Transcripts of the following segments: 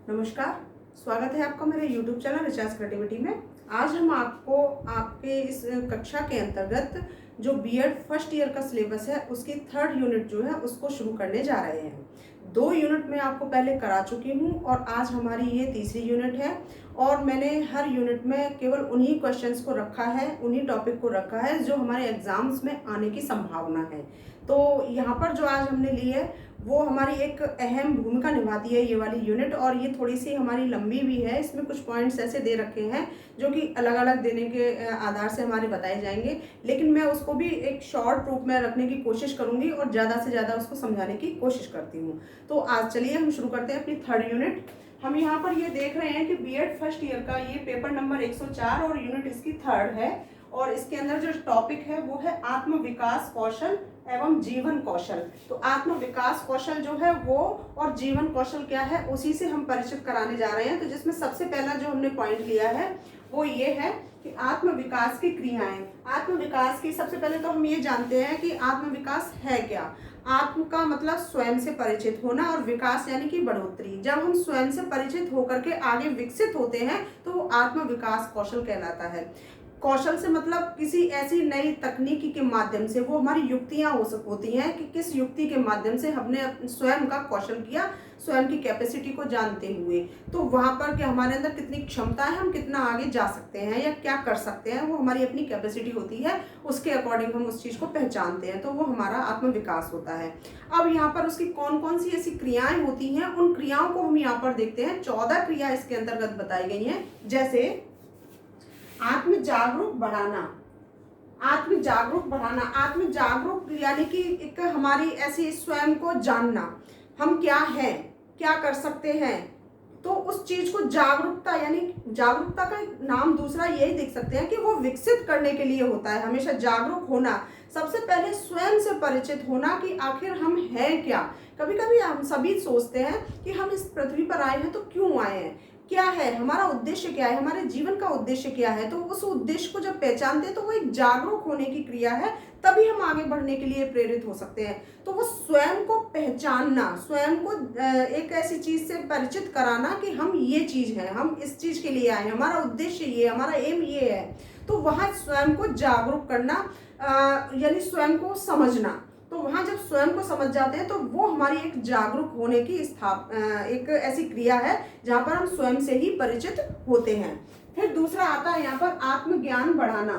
नमस्कार, स्वागत है आपका मेरे YouTube चैनल रिचार्ज क्रिएटिविटी में। आज हम आपको आपके इस कक्षा के अंतर्गत जो बीएड फर्स्ट ईयर का सिलेबस है उसकी थर्ड यूनिट जो है उसको शुरू करने जा रहे हैं। 2 यूनिट मैं आपको पहले करा चुकी हूँ और आज हमारी ये तीसरी यूनिट है और मैंने हर यूनिट में केवल उन्हीं क्वेश्चंस को रखा है, उन्हीं टॉपिक को रखा है जो हमारे एग्जाम्स में आने की संभावना है। तो यहाँ पर जो आज हमने ली है वो हमारी एक अहम भूमिका निभाती है ये वाली यूनिट, और ये थोड़ी सी हमारी लंबी भी है। इसमें कुछ पॉइंट्स ऐसे दे रखे हैं जो कि अलग अलग देने के आधार से हमारे बताए जाएंगे, लेकिन मैं उसको भी एक शॉर्ट रूप में रखने की कोशिश करूंगी और ज़्यादा से ज़्यादा उसको समझाने की कोशिश करती हूँ। तो आज चलिए हम शुरू करते हैं अपनी थर्ड यूनिट। हम यहाँ पर ये देख रहे हैं कि बीएड फर्स्ट ईयर का ये पेपर नंबर 104 और यूनिट इसकी थर्ड है, और इसके अंदर जो टॉपिक है वो है आत्म विकास कौशल एवं जीवन कौशल। तो आत्म विकास कौशल जो है वो और जीवन कौशल क्या है उसी से हम परिचित कराने जा रहे हैं। तो जिसमें सबसे पहला जो हमने पॉइंट लिया है वो ये है कि आत्म विकास की क्रियाएं। आत्म विकास की सबसे पहले तो हम ये जानते हैं कि आत्म विकास है क्या। आत्म का मतलब स्वयं से परिचित होना और विकास यानी कि बढ़ोतरी। जब हम स्वयं से परिचित होकर के आगे विकसित होते हैं तो वो आत्म विकास कौशल कहलाता है। कौशल से मतलब किसी ऐसी नई तकनीकी के माध्यम से, वो हमारी युक्तियां होती हैं कि किस युक्ति के माध्यम से हमने स्वयं का कौशल किया, स्वयं की कैपेसिटी को जानते हुए। तो वहां पर कि हमारे अंदर कितनी क्षमता है, हम कितना आगे जा सकते हैं या क्या कर सकते हैं, वो हमारी अपनी कैपेसिटी होती है। उसके अकॉर्डिंग हम उस चीज को पहचानते हैं, तो वो हमारा आत्म विकास होता है। अब यहाँ पर उसकी कौन कौन सी ऐसी क्रियाएं होती हैं, उन क्रियाओं को हम यहाँ पर देखते हैं। 14 क्रिया इसके अंतर्गत बताई गई हैं। जैसे आत्म जागरूक बढ़ाना। आत्म जागरूक बढ़ाना, आत्म जागरूक यानी कि एक हमारी ऐसी स्वयं को जानना, हम क्या हैं, क्या कर सकते हैं। तो उस चीज को जागरूकता, यानी जागरूकता का नाम दूसरा यही देख सकते हैं कि वो विकसित करने के लिए होता है। हमेशा जागरूक होना, सबसे पहले स्वयं से परिचित होना कि आखिर हम हैं क्या। कभी कभी हम सभी सोचते हैं कि हम इस पृथ्वी पर आए हैं तो क्यों आए हैं, क्या है हमारा उद्देश्य, क्या है हमारे जीवन का उद्देश्य, क्या है। तो उस उद्देश्य को जब पहचानते हैं तो वो एक जागरूक होने की क्रिया है, तभी हम आगे बढ़ने के लिए प्रेरित हो सकते हैं। तो वो स्वयं को पहचानना, स्वयं को एक ऐसी चीज से परिचित कराना कि हम ये चीज है, हम इस चीज के लिए आए हैं, हमारा उद्देश्य ये, हमारा एम ये है। तो वहां स्वयं को जागरूक करना यानी स्वयं को समझना। तो वहां जब स्वयं को समझ जाते हैं तो वो हमारी एक जागरूक होने की एक ऐसी क्रिया है जहां पर हम स्वयं से ही परिचित होते हैं। फिर दूसरा आता है यहाँ पर आत्मज्ञान बढ़ाना।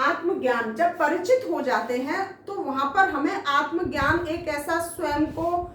आत्मज्ञान, जब परिचित हो जाते हैं तो वहां पर हमें आत्मज्ञान, एक ऐसा स्वयं को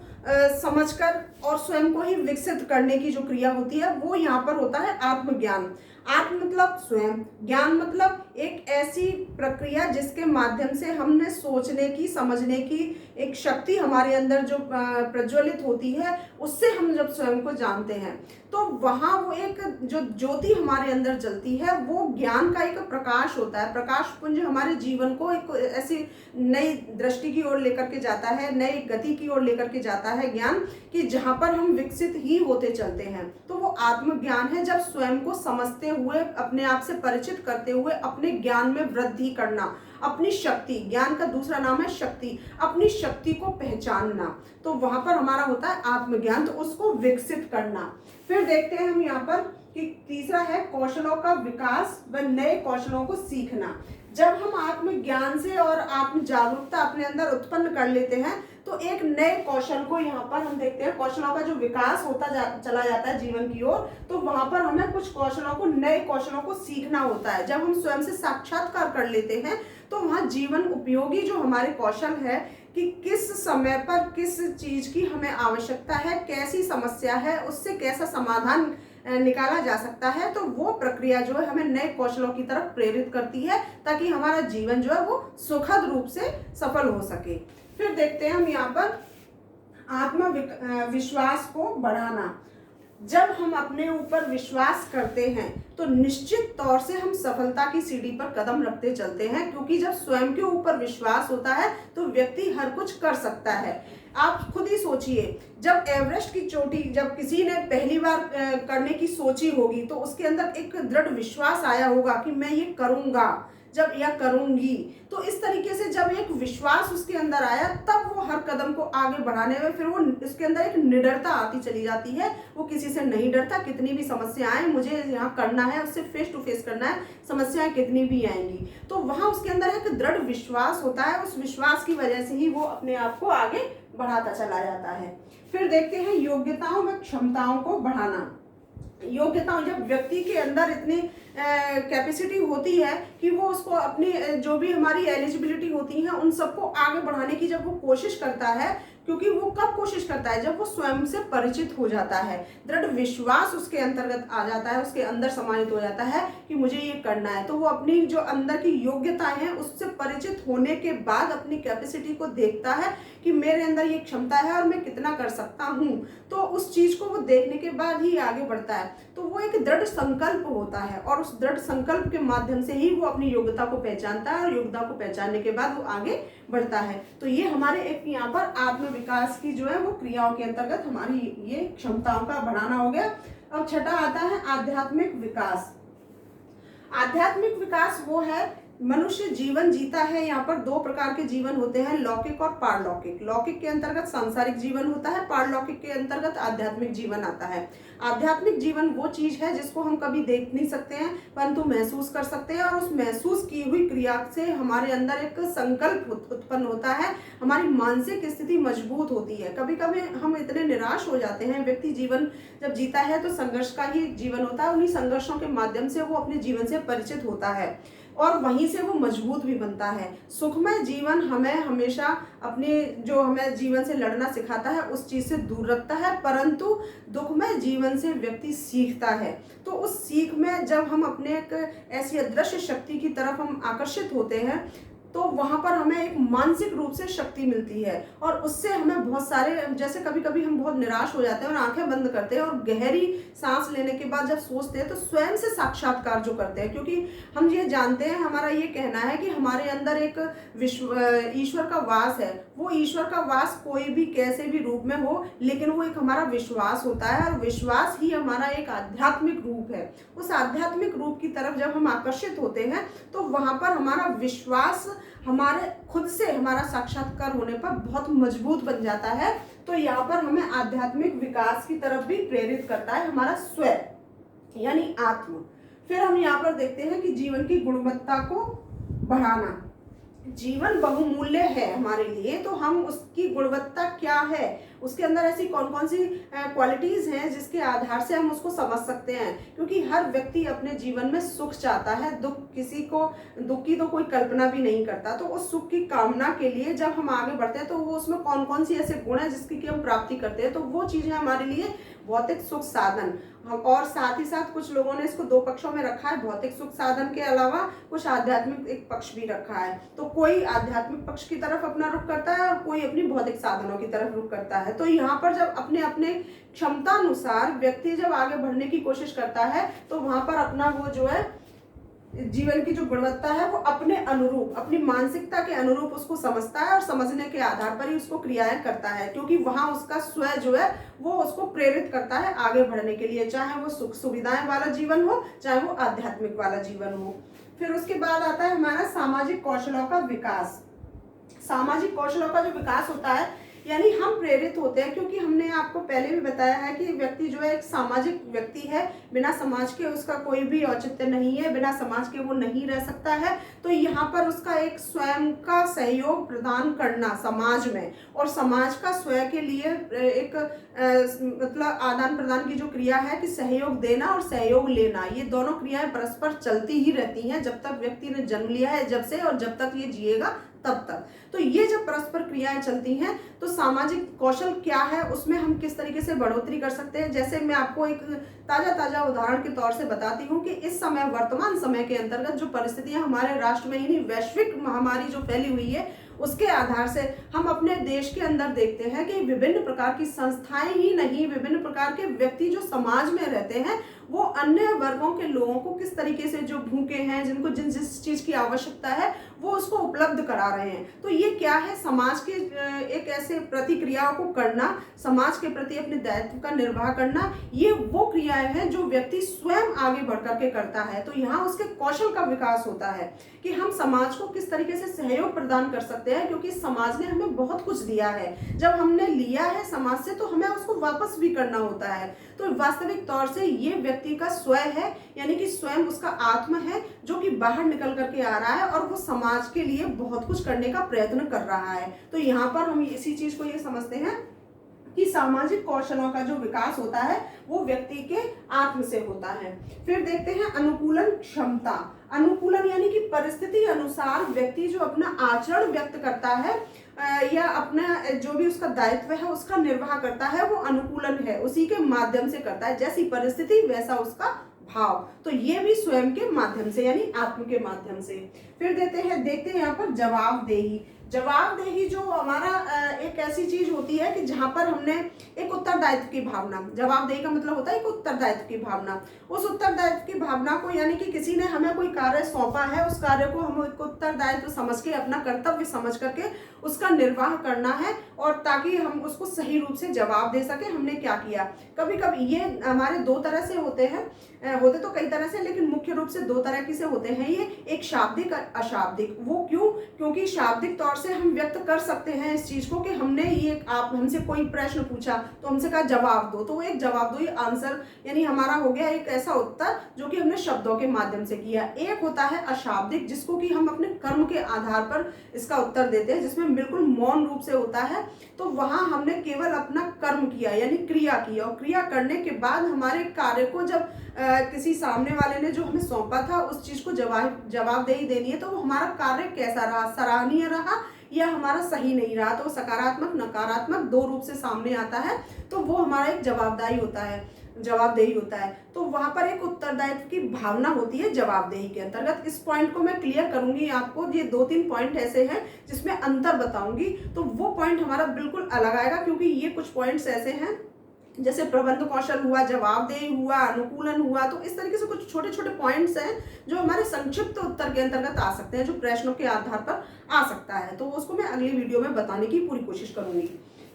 समझकर और स्वयं को ही विकसित करने की जो क्रिया होती है वो यहाँ पर होता है आत्मज्ञान। आत्म मतलब स्वयं, ज्ञान मतलब एक ऐसी प्रक्रिया जिसके माध्यम से हमने सोचने की, समझने की एक शक्ति हमारे अंदर जो प्रज्वलित होती है, उससे हम जब स्वयं को जानते हैं तो वहाँ वो एक जो ज्योति हमारे अंदर जलती है वो ज्ञान का एक प्रकाश होता है। प्रकाश पुंज हमारे जीवन को एक ऐसी नई दृष्टि की ओर लेकर के जाता है, नई गति की ओर लेकर के जाता है ज्ञान, कि जहाँ पर हम विकसित ही होते चलते हैं। तो वो आत्मज्ञान है, जब स्वयं को समझते हुए, अपने आप से परिचित करते हुए अपने ज्ञान में वृद्धि करना, अपनी शक्ति, ज्ञान का दूसरा नाम है शक्ति, अपनी शक्ति को पहचानना। तो वहां पर हमारा होता है आत्मज्ञान, तो उसको विकसित करना। फिर देखते हैं हम यहाँ पर कि तीसरा है कौशलों का विकास व नए कौशलों को सीखना। जब हम आत्मज्ञान से और आत्म जागरूकता अपने अंदर उत्पन्न कर लेते हैं तो एक नए कौशल को यहाँ पर हम देखते हैं, कौशलों का जो विकास होता चला जाता है जीवन की ओर, तो वहां पर हमें कुछ कौशलों को, नए कौशलों को सीखना होता है। जब हम स्वयं से साक्षात्कार कर लेते हैं तो वहां जीवन उपयोगी जो हमारे कौशल है कि किस समय पर किस चीज की हमें आवश्यकता है, कैसी समस्या है, उससे कैसा समाधान निकाला जा सकता है, तो वो प्रक्रिया जो है हमें नए कौशलों की तरफ प्रेरित करती है ताकि हमारा जीवन जो है वो सुखद रूप से सफल हो सके। फिर देखते हैं हम यहाँ पर आत्मविश्वास को बढ़ाना। जब हम अपने ऊपर विश्वास करते हैं तो निश्चित तौर से हम सफलता की सीढ़ी पर कदम रखते चलते हैं, क्योंकि जब स्वयं के ऊपर विश्वास होता है तो व्यक्ति हर कुछ कर सकता है। आप खुद ही सोचिए, जब एवरेस्ट की चोटी जब किसी ने पहली बार करने की सोची होगी तो उसके अंदर एक दृढ़ विश्वास आया होगा कि मैं ये करूंगा। जब या करूंगी। तो इस तरीके से जब एक विश्वास उसके अंदर आया तब वो हर कदम को आगे बढ़ाने में फिर वो उसके अंदर एक निडरता आती चली जाती है। वो किसी से नहीं डरता, कितनी भी समस्याएं मुझे यहाँ करना है, उससे फेस टू फेस करना है, समस्याएं कितनी भी आएंगी। तो वहां उसके अंदर एक दृढ़ विश्वास होता है, उस विश्वास की वजह से ही वो अपने आप को आगे बढ़ाता चला जाता है। फिर देखते हैं योग्यताओं व क्षमताओं को बढ़ाना। योग्यताओं, जब व्यक्ति के अंदर इतनी कैपेसिटी होती है कि वो उसको अपनी जो भी हमारी एलिजिबिलिटी होती है उन सबको आगे बढ़ाने की जब वो कोशिश करता है, क्योंकि वो कब कोशिश करता है, जब वो स्वयं से परिचित हो जाता है, दृढ़ विश्वास उसके अंतर्गत आ जाता है, उसके अंदर समाहित हो जाता है कि मुझे ये करना है। तो वो अपनी जो अंदर की योग्यताएं हैं उससे परिचित होने के बाद अपनी कैपेसिटी को देखता है कि मेरे अंदर ये क्षमता है और मैं कितना कर सकता हूँ। तो उस चीज को वो देखने के बाद ही आगे बढ़ता है। तो वो एक दृढ़ संकल्प होता है और उस दृढ़ संकल्प के माध्यम से ही वो अपनी योग्यता को पहचानता है और योग्यता को पहचानने के बाद वो आगे बढ़ता है। तो ये हमारे एक यहाँ पर आत्म विकास की जो है वो क्रियाओं के अंतर्गत हमारी ये क्षमताओं का बढ़ाना हो गया। अब छठा आता है आध्यात्मिक विकास। आध्यात्मिक विकास वो है, मनुष्य जीवन जीता है, यहाँ पर दो प्रकार के जीवन होते हैं, लौकिक और पारलौकिक। लौकिक के अंतर्गत सांसारिक जीवन होता है, पारलौकिक के अंतर्गत आध्यात्मिक जीवन आता है। आध्यात्मिक जीवन वो चीज है जिसको हम कभी देख नहीं सकते हैं परंतु महसूस कर सकते हैं, और उस महसूस की हुई क्रिया से हमारे अंदर एक संकल्प उत्पन्न होता है, हमारी मानसिक स्थिति मजबूत होती है। कभी कभी हम इतने निराश हो जाते हैं, व्यक्ति जीवन जब जीता है तो संघर्ष का ही जीवन होता है, उन्हीं संघर्षों के माध्यम से वो अपने जीवन से परिचित होता है और वहीं से वो मजबूत भी बनता है। सुखमय जीवन हमें हमेशा अपने जो हमें जीवन से लड़ना सिखाता है उस चीज से दूर रखता है, परंतु दुखमय जीवन से व्यक्ति सीखता है। तो उस सीख में जब हम अपने एक ऐसी अदृश्य शक्ति की तरफ हम आकर्षित होते हैं तो वहां पर हमें एक मानसिक रूप से शक्ति मिलती है और उससे हमें बहुत सारे, जैसे कभी कभी हम बहुत निराश हो जाते हैं और आंखें बंद करते हैं और गहरी सांस लेने के बाद जब सोचते हैं तो स्वयं से साक्षात्कार जो करते हैं, क्योंकि हम ये जानते हैं, हमारा ये कहना है कि हमारे अंदर एक ईश्वर का वास है। वो ईश्वर का वास कोई भी कैसे भी रूप में हो, लेकिन वो एक हमारा विश्वास होता है और विश्वास ही हमारा एक आध्यात्मिक रूप है। उस आध्यात्मिक रूप की तरफ जब हम आकर्षित होते हैं तो वहां पर हमारा विश्वास हमारे खुद से हमारा साक्षात्कार होने पर बहुत मजबूत बन जाता है। तो यहाँ पर हमें आध्यात्मिक विकास की तरफ भी प्रेरित करता है हमारा स्वयं यानी आत्म। फिर हम यहाँ पर देखते हैं कि जीवन की गुणवत्ता को बढ़ाना। जीवन बहुमूल्य है हमारे लिए, तो हम उसकी गुणवत्ता क्या है, उसके अंदर ऐसी कौन कौन सी क्वालिटीज हैं जिसके आधार से हम उसको समझ सकते हैं। क्योंकि हर व्यक्ति अपने जीवन में सुख चाहता है, दुख की तो कोई कल्पना भी नहीं करता। तो उस सुख की कामना के लिए जब हम आगे बढ़ते हैं तो वो उसमें कौन कौन सी ऐसे गुण है जिसकी हम प्राप्ति करते हैं, तो वो चीजें हमारे लिए भौतिक सुख साधन। और साथ ही साथ कुछ लोगों ने इसको दो पक्षों में रखा है, भौतिक सुख साधन के अलावा कुछ आध्यात्मिक एक पक्ष भी रखा है। तो कोई आध्यात्मिक पक्ष की तरफ अपना रुख करता है और कोई अपनी भौतिक साधनों की तरफ रुख करता है। तो यहाँ पर जब अपने अपने क्षमता अनुसार व्यक्ति जब आगे बढ़ने की कोशिश करता है तो वहां पर अपना वो जो है जीवन की जो गुणवत्ता है वो अपने अनुरूप, अपनी मानसिकता के अनुरूप उसको समझता है और समझने के आधार पर ही उसको क्रियाएं करता है, क्योंकि वहां उसका स्वयं जो है वो उसको प्रेरित करता है आगे बढ़ने के लिए, चाहे वो सुख सुविधाएं वाला जीवन हो चाहे वो आध्यात्मिक वाला जीवन हो। फिर उसके बाद आता है हमारा सामाजिक कौशलों का विकास। सामाजिक कौशलों का जो विकास होता है यानी हम प्रेरित होते हैं, क्योंकि हमने आपको पहले भी बताया है कि व्यक्ति जो है एक सामाजिक व्यक्ति है, बिना समाज के उसका कोई भी औचित्य नहीं है, बिना समाज के वो नहीं रह सकता है। तो यहाँ पर उसका एक स्वयं का सहयोग प्रदान करना समाज में, और समाज का स्वयं के लिए एक मतलब आदान प्रदान की जो क्रिया है कि सहयोग देना और सहयोग लेना, ये दोनों क्रियाएं परस्पर चलती ही रहती हैं जब तक व्यक्ति ने जन्म लिया है, जब से और जब तक ये जिएगा तब तक। तो ये जब परस्पर क्रियाएं चलती हैं तो सामाजिक कौशल क्या है उसमें हम किस तरीके से बढ़ोतरी कर सकते हैं। जैसे मैं आपको एक ताजा उदाहरण के तौर से बताती हूँ कि इस समय वर्तमान समय के अंतर्गत जो परिस्थितियां हमारे राष्ट्र में ही वैश्विक महामारी जो फैली हुई है उसके आधार से हम अपने देश के अंदर देखते हैं कि विभिन्न प्रकार की संस्थाएं ही नहीं, विभिन्न प्रकार के व्यक्ति जो समाज में रहते हैं वो अन्य वर्गों के लोगों को किस तरीके से, जो भूखे हैं, जिनको जिस चीज की आवश्यकता है वो उसको उपलब्ध करा रहे हैं। तो ये क्या है, समाज के एक ऐसे प्रतिक्रियाओं को करना, समाज के प्रति अपने दायित्व का निर्वाह करना, ये वो क्रियाएं हैं जो व्यक्ति स्वयं आगे बढ़ करके करता है। तो यहाँ उसके कौशल का विकास होता है कि हम समाज को किस तरीके से सहयोग प्रदान कर सकते हैं, क्योंकि समाज ने हमें बहुत कुछ दिया है। जब हमने लिया है समाज से तो हमें उसको वापस भी करना होता है। तो वास्तविक तौर से ये व्यक्ति का स्वयं है, यानी कि स्वयं उसका आत्म है जो कि बाहर निकल करके आ रहा है और वो समाज के लिए बहुत कुछ करने का प्रयत्न कर रहा है। तो यहाँ पर हम इसी चीज को ये समझते हैं कि सामाजिक कौशलों का जो विकास होता है वो व्यक्ति के आत्म से होता है। फिर देखते हैं अनुकूलन क्षमता। अनुकूलन यानी कि परिस्थिति अनुसार व्यक्ति जो अपना आचरण व्यक्त करता है या अपना जो भी उसका दायित्व है उसका निर्वाह करता है, वो अनुकूलन है, उसी के माध्यम से करता है। जैसी परिस्थिति वैसा उसका भाव। तो ये भी स्वयं के माध्यम से यानी आत्म के माध्यम से। फिर देखते हैं यहाँ पर जवाबदेही। जवाबदेही जो हमारा एक ऐसी चीज होती है कि जहां पर हमने एक उत्तरदायित्व की भावना, जवाबदेही का मतलब होता है एक उत्तरदायित्व की भावना। उस उत्तरदायित्व की भावना को, यानी कि किसी ने हमें कोई कार्य सौंपा है, उस कार्य को हम एक उत्तरदायित्व समझ के, अपना कर्तव्य समझ करके उसका निर्वाह करना है, और ताकि हम उसको सही रूप से जवाब दे सके हमने क्या किया। कभी कभी ये हमारे दो तरह से होते हैं, होते तो कई तरह से, लेकिन मुख्य रूप से दो तरह की से होते हैं ये, एक शाब्दिक और अशाब्दिक। वो क्यों? क्योंकि शाब्दिक तौर से हम व्यक्त कर सकते हैं इस चीज को कि हमने ये, आप हमसे कोई प्रश्न पूछा तो हमसे कहा जवाब दो, तो वो एक जवाब दो, ये आंसर यानी हमारा हो गया एक ऐसा उत्तर जो कि हमने शब्दों के माध्यम से किया। एक होता है अशाब्दिक, जिसको कि हम अपने कर्म के आधार पर इसका उत्तर देते हैं, जिसमें बिल्कुल मौन रूप से होता है। तो वहां हमने केवल अपना कर्म किया यानी क्रिया किया, और क्रिया करने के बाद हमारे कार्य को जब किसी सामने वाले ने जो हमें सौंपा था उस चीज को जवाबदेही देनी है, तो वो हमारा कार्य कैसा रहा, सराहनीय रहा या हमारा सही नहीं रहा, तो सकारात्मक नकारात्मक दो रूप से सामने आता है। तो वो हमारा एक जवाबदेही होता है। तो वहां पर एक उत्तरदायित्व की भावना होती है जवाबदेही के अंतर्गत। इस पॉइंट को मैं क्लियर करूंगी आपको, ये 2-3 पॉइंट ऐसे हैं जिसमें अंतर बताऊंगी, तो वो पॉइंट हमारा बिल्कुल अलग आएगा, क्योंकि ये कुछ पॉइंट्स ऐसे हैं जैसे प्रबंध कौशल हुआ, जवाबदेही हुआ, अनुकूलन हुआ। तो इस तरीके से कुछ छोटे छोटे पॉइंट्स हैं जो हमारे संक्षिप्त उत्तर के अंतर्गत आ सकते हैं, जो प्रश्नों के आधार पर आ सकता है। तो उसको मैं अगली वीडियो में बताने की पूरी कोशिश करूंगी।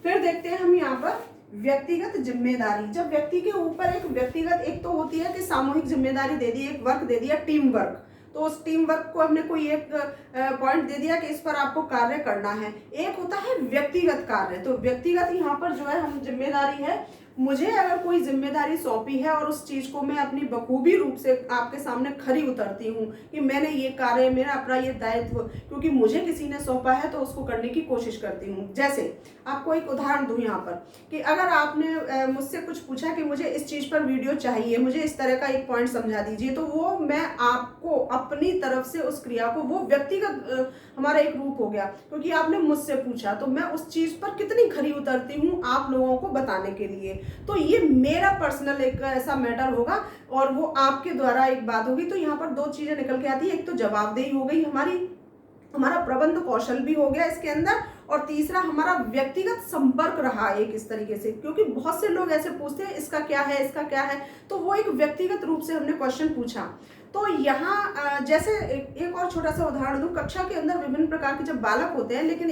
फिर देखते हैं हम यहाँ पर व्यक्तिगत जिम्मेदारी। जब व्यक्ति के ऊपर एक व्यक्तिगत, एक तो होती है कि सामूहिक जिम्मेदारी दे दी, एक वर्क दे दिया, टीम वर्क, तो उस टीम वर्क को हमने कोई एक पॉइंट दे दिया कि इस पर आपको कार्य करना है। एक होता है व्यक्तिगत कार्य। तो व्यक्तिगत यहाँ पर जो है हम जिम्मेदारी है, मुझे अगर कोई जिम्मेदारी सौंपी है और उस चीज को मैं अपनी बखूबी रूप से आपके सामने खरी उतरती हूँ कि मैंने ये कार्य, मेरा अपना ये दायित्व, क्योंकि मुझे किसी ने सौंपा है तो उसको करने की कोशिश करती हूँ। जैसे आपको एक उदाहरण दूं यहाँ पर कि अगर आपने मुझसे कुछ पूछा कि मुझे इस चीज पर वीडियो चाहिए, मुझे इस तरह का एक पॉइंट समझा दीजिए, तो वो मैं आपको अपनी तरफ से उस क्रिया को, वो व्यक्तिगत हमारा एक रूप हो गया, क्योंकि आपने मुझसे पूछा तो मैं उस चीज पर कितनी खरी उतरती हूँ आप लोगों को बताने के लिए। तो ये मेरा पर्सनल एक ऐसा मैटर होगा और वो आपके द्वारा एक बात होगी। तो यहाँ पर दो चीजें निकल के आती है, एक तो जवाबदेही हो गई हमारी, हमारा प्रबंध कौशल भी हो गया इसके अंदर, और तीसरा हमारा व्यक्तिगत संपर्क रहा एक इस तरीके से, क्योंकि बहुत से लोग ऐसे पूछते हैं इसका क्या है, इसका क्या है, तो वो एक व्यक्तिगत रूप से हमने क्वेश्चन पूछा। तो यहाँ जैसे एक और छोटा सा उदाहरण दूं, कक्षा के अंदर विभिन्न प्रकार के जब बालक होते हैं, लेकिन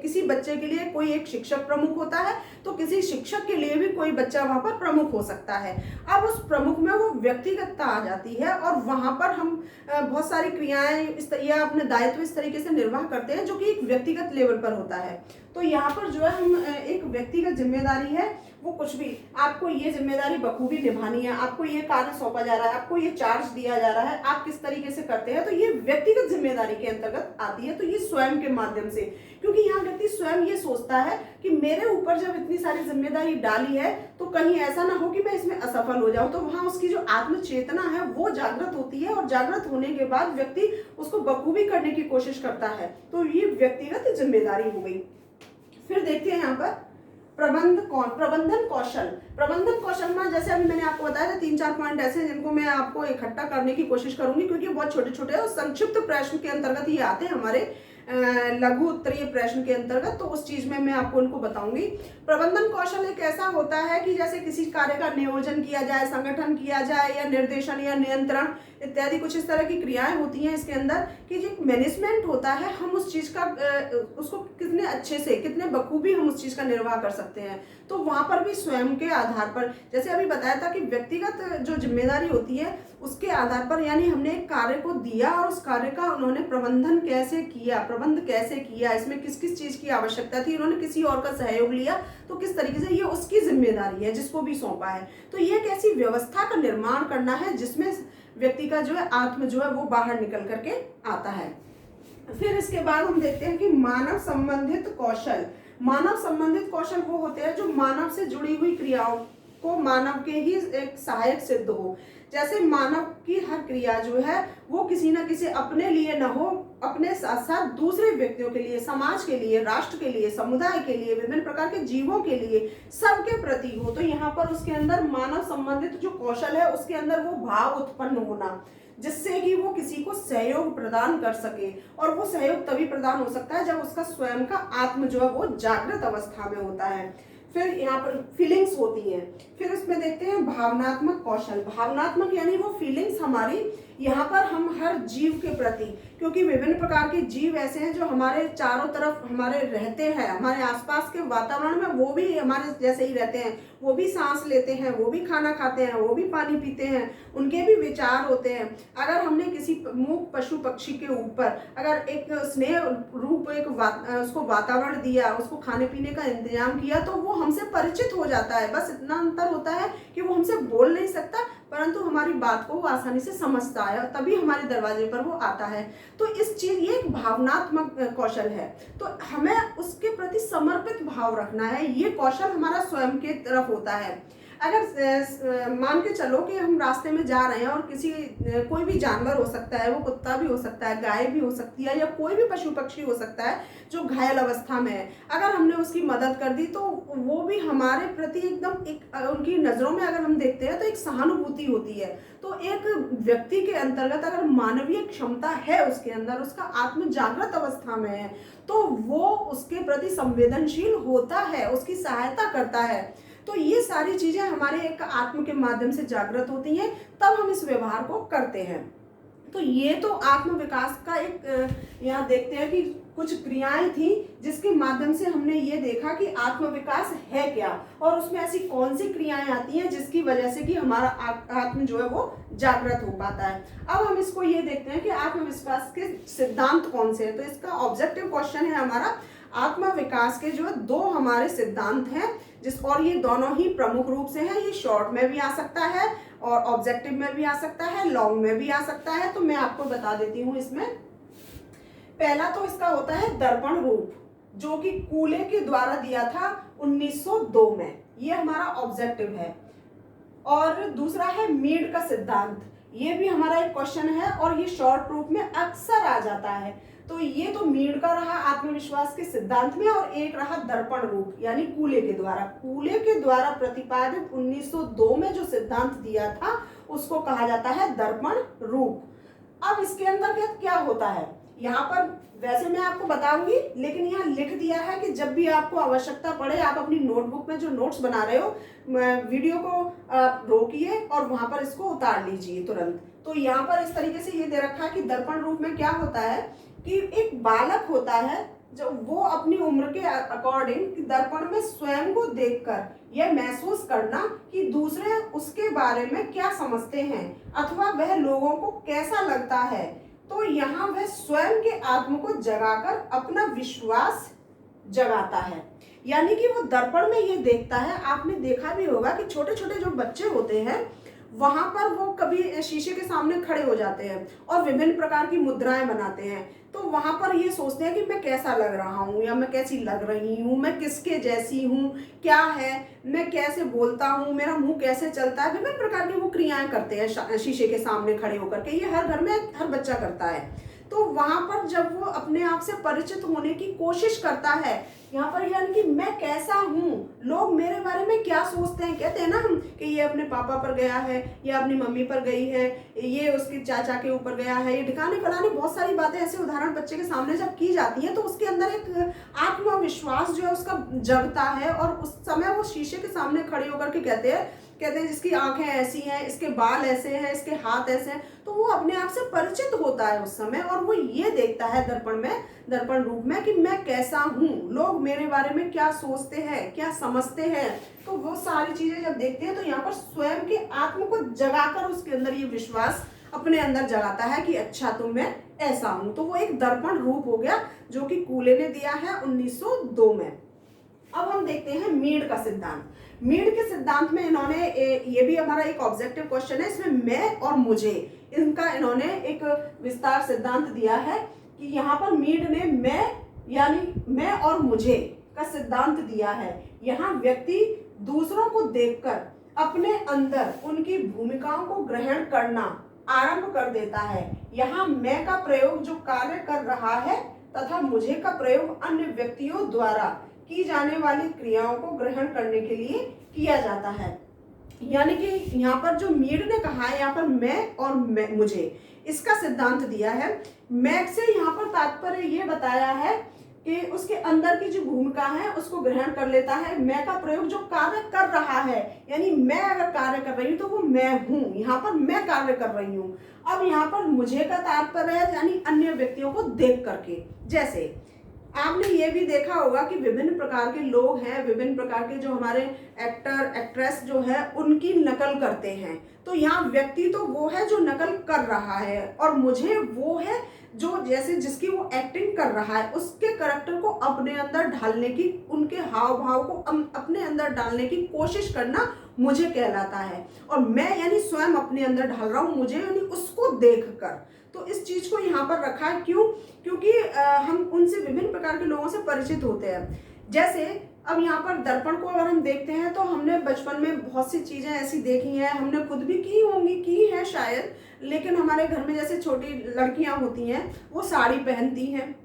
किसी बच्चे के लिए कोई एक शिक्षक प्रमुख होता है, तो किसी शिक्षक के लिए भी कोई बच्चा वहां पर प्रमुख हो सकता है। अब उस प्रमुख में वो व्यक्तिगतता आ जाती है और वहां पर हम बहुत सारी क्रियाएं या अपने दायित्व इस तरीके से निर्वाह करते हैं जो कि एक व्यक्तिगत लेवल पर होता है। तो यहाँ पर जो है हम एक व्यक्तिगत जिम्मेदारी है, वो कुछ भी, आपको ये जिम्मेदारी बखूबी निभानी है, आपको ये कार्य सौंपा जा रहा है, आपको ये चार्ज दिया जा रहा है, आप किस तरीके से करते हैं, तो ये व्यक्तिगत जिम्मेदारी के अंतर्गत आती है। तो ये स्वयं के माध्यम से, क्योंकि यहाँ व्यक्ति स्वयं ये सोचता है कि मेरे ऊपर जब इतनी सारी जिम्मेदारी डाली है तो कहीं ऐसा ना हो कि मैं इसमें असफल हो जाऊं। तो वहां उसकी जो आत्म चेतना है वो जागृत होती है, और जागृत होने के बाद व्यक्ति उसको बखूबी करने की कोशिश करता है। तो ये व्यक्तिगत जिम्मेदारी हो गई। फिर देखते हैं यहाँ पर प्रबंधन कौशल। प्रबंधन कौशल में जैसे अभी मैंने आपको बताया था 3-4 पॉइंट ऐसे हैं जिनको मैं आपको इकट्ठा करने की कोशिश करूंगी, क्योंकि बहुत छोटे छोटे हैं और संक्षिप्त प्रश्न के अंतर्गत ये आते हैं हमारे लघु उत्तरीय प्रश्न के अंतर्गत। तो उस चीज में मैं आपको उनको बताऊंगी। प्रबंधन कौशल एक ऐसा होता है कि जैसे किसी कार्य का नियोजन किया जाए, संगठन किया जाए, या निर्देशन या नियंत्रण, इत्यादि कुछ इस तरह की क्रियाएं होती हैं इसके अंदर कि जो मैनेजमेंट होता है, हम उस चीज़ का उसको कितने अच्छे से, कितने बखूबी हम उस चीज़ का निर्वाह कर सकते हैं। तो वहाँ पर भी स्वयं के आधार पर, जैसे अभी बताया था कि व्यक्तिगत जो जिम्मेदारी होती है उसके आधार पर, यानी हमने एक कार्य को दिया और उस कार्य का उन्होंने प्रबंध कैसे किया, इसमें किस किस चीज़ की आवश्यकता थी, उन्होंने किसी और का सहयोग लिया तो किस तरीके से, ये उसकी जिम्मेदारी है जिसको भी सौंपा है। तो ये एक ऐसी व्यवस्था का निर्माण करना है जिसमें व्यक्ति का जो है आत्म जो है वो बाहर निकल करके आता है। फिर इसके बाद हम देखते हैं कि मानव संबंधित कौशल। मानव संबंधित कौशल वो होते हैं जो मानव से जुड़ी हुई क्रियाओं को मानव के ही एक सहायक सिद्ध हो। जैसे मानव की हर क्रिया जो है वो किसी न किसी अपने लिए न हो, अपने साथ साथ दूसरे व्यक्तियों के लिए, समाज के लिए, राष्ट्र के लिए, समुदाय के लिए, विभिन्न प्रकार के जीवों के लिए, सबके प्रति हो। तो यहाँ पर उसके अंदर मानव संबंधित जो कौशल है उसके अंदर वो भाव उत्पन्न होना जिससे कि वो किसी को सहयोग प्रदान कर सके, और वो सहयोग तभी प्रदान हो सकता है जब उसका स्वयं का आत्म जो है वो जागृत अवस्था में होता है। फिर यहाँ पर फीलिंग्स होती हैं। फिर उसमें देखते हैं भावनात्मक कौशल। भावनात्मक यानी वो फीलिंग्स हमारी, यहाँ पर हम हर जीव के प्रति, क्योंकि विभिन्न प्रकार के जीव ऐसे हैं जो हमारे चारों तरफ हमारे रहते हैं, हमारे आसपास के वातावरण में वो भी हमारे जैसे ही रहते हैं, वो भी सांस लेते हैं, वो भी खाना खाते हैं, वो भी पानी पीते हैं, उनके भी विचार होते हैं। अगर हमने किसी मूक पशु पक्षी के ऊपर अगर एक स्नेह रूप उसको वातावरण दिया, उसको खाने पीने का इंतजाम किया, तो वो हमसे परिचित हो जाता है। बस इतना अंतर होता है कि वो हमसे बोल नहीं सकता, परंतु हमारी बात को वो आसानी से समझता है और तभी हमारे दरवाजे पर वो आता है। तो इस चीज, ये एक भावनात्मक कौशल है। तो हमें उसके प्रति समर्पित भाव रखना है। ये कौशल हमारा स्वयं के तरफ होता है। अगर मान के चलो कि हम रास्ते में जा रहे हैं और कोई भी जानवर हो सकता है, वो कुत्ता भी हो सकता है, गाय भी हो सकती है, या कोई भी पशु पक्षी हो सकता है जो घायल अवस्था में है, अगर हमने उसकी मदद कर दी तो वो भी हमारे प्रति एकदम एक, उनकी नज़रों में अगर हम देखते हैं तो एक सहानुभूति होती है। तो एक व्यक्ति के अंतर्गत अगर मानवीय क्षमता है उसके अंदर, उसका आत्म जागृत अवस्था में है, तो वो उसके प्रति संवेदनशील होता है, उसकी सहायता करता है। तो ये सारी चीजें हमारे एक आत्म के माध्यम से जागृत होती हैं, तब हम इस व्यवहार को करते हैं। तो ये तो आत्म विकास का एक, यहाँ देखते हैं कि कुछ क्रियाएं थी जिसके माध्यम से हमने ये देखा कि आत्म विकास है क्या, और उसमें ऐसी कौन सी क्रियाएं आती हैं जिसकी वजह से कि हमारा आत्म जो है वो जागृत हो पाता है। अब हम इसको ये देखते हैं कि आत्मविश्वास के सिद्धांत कौन से हैं। तो इसका ऑब्जेक्टिव क्वेश्चन है हमारा, आत्म विकास के जो दो हमारे सिद्धांत हैं, और ये दोनों ही प्रमुख रूप से हैं। ये शॉर्ट में भी आ सकता है और ऑब्जेक्टिव में भी आ सकता है, लॉन्ग में भी आ सकता है। तो मैं आपको बता देती हूँ इसमें। पहला तो इसका होता है दर्पण रूप, जो कि कूले के द्वारा दिया था 1902 में, ये हमारा ऑब्जेक्टिव है। और दूसरा है मीड का सिद्धांत, ये भी हमारा एक क्वेश्चन है और ये शॉर्ट रूप में अक्सर आ जाता है। तो ये तो मीड का रहा आत्मविश्वास के सिद्धांत में, और एक रहा दर्पण रूप यानी कूले के द्वारा प्रतिपादित 1902 में जो सिद्धांत दिया था उसको कहा जाता है दर्पण रूप। अब इसके अंदर क्या होता है, यहाँ पर वैसे मैं आपको बताऊंगी, लेकिन यहाँ लिख दिया है कि जब भी आपको आवश्यकता पड़े आप अपनी नोटबुक में जो नोट्स बना रहे हो, वीडियो को रोकिए और वहां पर इसको उतार लीजिए तुरंत। तो यहाँ पर इस तरीके से ये दे रखा है कि दर्पण रूप में क्या होता है कि एक बालक होता है जो वो अपनी उम्र के अकॉर्डिंग दर्पण में स्वयं को देखकर यह महसूस करना कि दूसरे उसके बारे में क्या समझते हैं अथवा वह लोगों को कैसा लगता है। तो यहाँ वह स्वयं के आत्म को जगाकर अपना विश्वास जगाता है, यानी कि वो दर्पण में ये देखता है। आपने देखा भी होगा कि छोटे छोटे जो बच्चे होते हैं वहां पर वो कभी शीशे के सामने खड़े हो जाते हैं और विभिन्न प्रकार की मुद्राएं बनाते हैं। तो वहां पर ये सोचते हैं कि मैं कैसा लग रहा हूँ या मैं कैसी लग रही हूँ, मैं किसके जैसी हूँ, क्या है, मैं कैसे बोलता हूँ, मेरा मुंह कैसे चलता है, विभिन्न प्रकार की वो क्रियाएं करते हैं शीशे के सामने खड़े होकर के। ये हर घर में हर बच्चा करता है। तो वहां पर जब वो अपने आप से परिचित होने की कोशिश करता है, यहाँ पर यानी कि मैं कैसा हूँ, लोग मेरे बारे में क्या सोचते हैं। कहते हैं ना हम कि ये अपने पापा पर गया है, ये अपनी मम्मी पर गई है, ये उसके चाचा के ऊपर गया है, ये ढिकाने फलाने बहुत सारी बातें ऐसे उदाहरण बच्चे के सामने जब की जाती है तो उसके अंदर एक आत्मविश्वास जो है उसका जगता है। और उस समय वो शीशे के सामने खड़े होकर के कहते हैं जिसकी आंखें ऐसी हैं, इसके बाल ऐसे हैं, इसके हाथ ऐसे हैं, तो वो अपने आप से परिचित होता है उस समय। और वो ये देखता है दर्पण रूप में कि मैं कैसा हूँ, लोग मेरे बारे में क्या सोचते हैं, क्या समझते हैं। तो वो सारी चीजें जब देखते हैं तो यहाँ पर स्वयं के आत्म को जगाकर उसके अंदर ये विश्वास अपने अंदर जगाता है कि अच्छा तो मैं ऐसा हूँ। तो वो एक दर्पण रूप हो गया जो कि कूले ने दिया है 1902 में। अब हम देखते हैं मीड का सिद्धांत। मीड के सिद्धांत में इन्होंने ये भी हमारा एक ऑब्जेक्टिव क्वेश्चन है, इसमें मैं और मुझे इनका इन्होंने एक विस्तार सिद्धांत दिया है कि यहाँ पर मीड ने मैं और मुझे का सिद्धांत दिया है। यहाँ व्यक्ति दूसरों को देखकर अपने अंदर उनकी भूमिकाओं को ग्रहण करना आरंभ कर देता है। यहाँ मैं का प्रयोग जो कार्य कर रहा है तथा मुझे का प्रयोग अन्य व्यक्तियों द्वारा की जाने वाली क्रियाओं को ग्रहण करने के लिए किया जाता है। यानी कि यहाँ पर जो मीड ने कहा है, यहाँ पर मैं और मुझे इसका सिद्धांत दिया है। मैं से यहाँ पर तात्पर्य ये बताया है कि उसके अंदर की जो भूमिका है उसको ग्रहण कर लेता है। मैं का प्रयोग जो कार्य कर रहा है, यानी मैं अगर कार्य कर रही हूँ तो वो मैं हूँ, यहाँ पर मैं कार्य कर रही हूँ। अब यहाँ पर मुझे का तात्पर्य है यानी अन्य व्यक्तियों को देख करके। जैसे आपने ये भी देखा होगा कि विभिन्न प्रकार के लोग हैं, विभिन्न प्रकार के जो हमारे एक्टर एक्ट्रेस जो है उनकी नकल करते हैं। तो यहाँ व्यक्ति तो वो है जो नकल कर रहा है और मुझे वो है जो जैसे जिसकी वो एक्टिंग कर रहा है, उसके कैरेक्टर को अपने अंदर ढालने की, उनके हाव भाव को अपने अंदर डालने की कोशिश करना मुझे कहलाता है। और मैं यानी स्वयं अपने अंदर ढाल रहा हूँ, मुझे यानी उसको देख कर। तो इस चीज को यहाँ पर रखा है, क्यों? क्योंकि हम उनसे विभिन्न प्रकार के लोगों से परिचित होते हैं। जैसे अब यहाँ पर दर्पण को अगर हम देखते हैं तो हमने बचपन में बहुत सी चीजें ऐसी देखी हैं, हमने खुद भी की होंगी, की है शायद, लेकिन हमारे घर में जैसे छोटी लड़कियां होती हैं वो साड़ी पहनती हैं,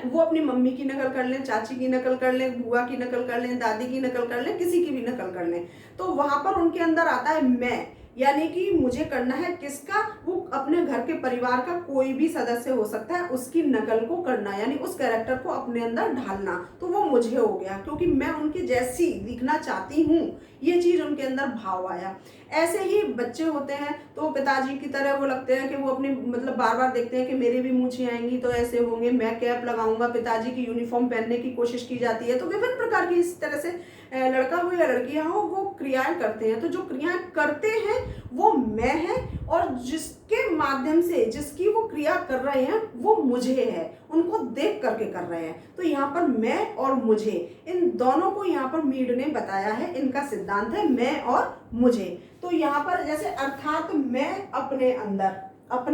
वो अपनी मम्मी की नकल कर लें, चाची की नकल कर लें, बुआ की नकल कर लें, दादी की नकल कर लें, किसी की भी नकल कर लें। तो वहां पर उनके अंदर आता है मैं, यानी कि मुझे करना है किसका? वो अपने घर के परिवार का कोई भी सदस्य हो सकता है, उसकी नकल को करना, यानी उस कैरेक्टर को अपने अंदर ढालना। तो वो मुझे हो गया क्योंकि मैं उनकी जैसी दिखना चाहती हूँ, ये चीज उनके अंदर भाव आया। ऐसे ही बच्चे होते हैं तो पिताजी की तरह वो लगते हैं कि वो अपनी मतलब बार बार देखते हैं कि मेरी भी मूछें आएंगी तो ऐसे होंगे, मैं कैप लगाऊंगा, पिताजी की यूनिफॉर्म पहनने की कोशिश की जाती है। तो विभिन्न प्रकार की इस तरह से लड़का हो या लड़कियां हो वो क्रियाएं करते हैं। तो जो क्रियाएं करते हैं वो मैं है और जिसके माध्यम से जिसकी वो क्रिया कर रहे हैं वो मुझे है, उनको देख करके कर रहे हैं। तो यहाँ पर मैं और मुझे, इन दोनों को यहाँ पर मीड ने बताया है, इनका सिद्धांत है मैं और मुझे। तो यहाँ पर जैसे अर्थात मैं अपने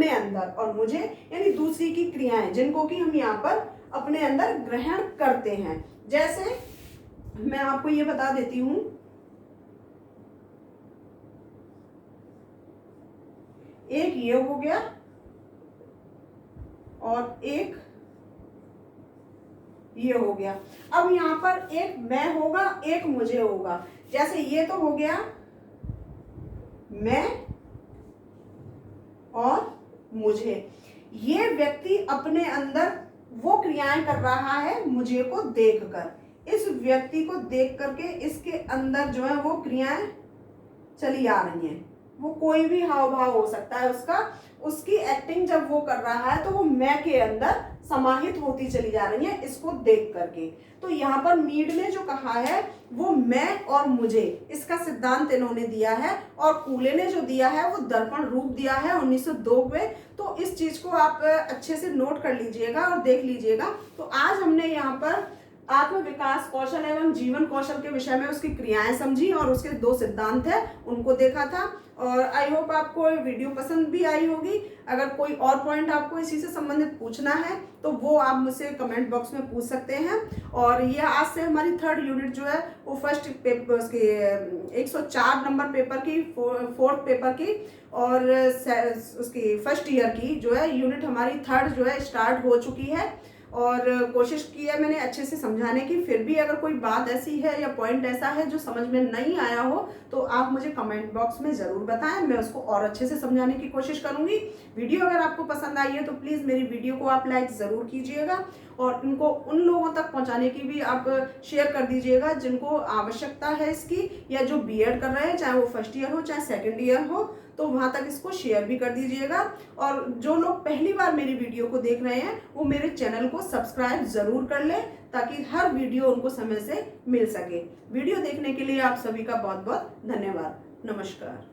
अंदर और मुझे यानी दूसरी की क्रियाएं जिनको कि हम यहाँ पर अपने अंदर ग्रहण करते हैं। जैसे मैं आपको ये बता देती हूं, एक ये हो गया और एक ये हो गया। अब यहां पर एक मैं होगा, एक मुझे होगा। जैसे ये तो हो गया मैं और मुझे, ये व्यक्ति अपने अंदर वो क्रियाएं कर रहा है मुझे को देखकर। इस व्यक्ति को देख करके इसके अंदर जो है वो क्रियाएं चली आ रही हैं। वो कोई भी हाव भाव हो सकता है उसका, उसकी एक्टिंग जब वो कर रहा है तो वो मैं के अंदर समाहित होती चली जा रही है इसको देख करके। तो यहाँ पर मीड ने जो कहा है वो मैं और मुझे, इसका सिद्धांत इन्होंने दिया है। और कूले ने जो दिया है वो दर्पण रूप दिया है 1902 में। तो इस चीज को आप अच्छे से नोट कर लीजिएगा और देख लीजिएगा। तो आज हमने यहाँ पर आत्म विकास कौशल एवं जीवन कौशल के विषय में उसकी क्रियाएं समझी और उसके 2 सिद्धांत है उनको देखा था। और आई होप आपको वीडियो पसंद भी आई होगी। अगर कोई और पॉइंट आपको इसी से संबंधित पूछना है तो वो आप मुझसे कमेंट बॉक्स में पूछ सकते हैं। और ये आज से हमारी 3rd यूनिट जो है वो फर्स्ट पेपर उसके 104 नंबर पेपर की 4th पेपर की और उसकी फर्स्ट ईयर की जो है यूनिट हमारी 3rd जो है स्टार्ट हो चुकी है। और कोशिश की है मैंने अच्छे से समझाने की। फिर भी अगर कोई बात ऐसी है या पॉइंट ऐसा है जो समझ में नहीं आया हो तो आप मुझे कमेंट बॉक्स में ज़रूर बताएं, मैं उसको और अच्छे से समझाने की कोशिश करूंगी। वीडियो अगर आपको पसंद आई है तो प्लीज़ मेरी वीडियो को आप लाइक ज़रूर कीजिएगा और इनको उन लोगों तक पहुंचाने की भी आप शेयर कर दीजिएगा जिनको आवश्यकता है इसकी, या जो बीएड कर रहे हैं, चाहे वो फर्स्ट ईयर हो चाहे सेकेंड ईयर हो, तो वहां तक इसको शेयर भी कर दीजिएगा। और जो लोग पहली बार मेरी वीडियो को देख रहे हैं वो मेरे चैनल को सब्सक्राइब ज़रूर कर लें ताकि हर वीडियो उनको समय से मिल सके। वीडियो देखने के लिए आप सभी का बहुत बहुत धन्यवाद। नमस्कार।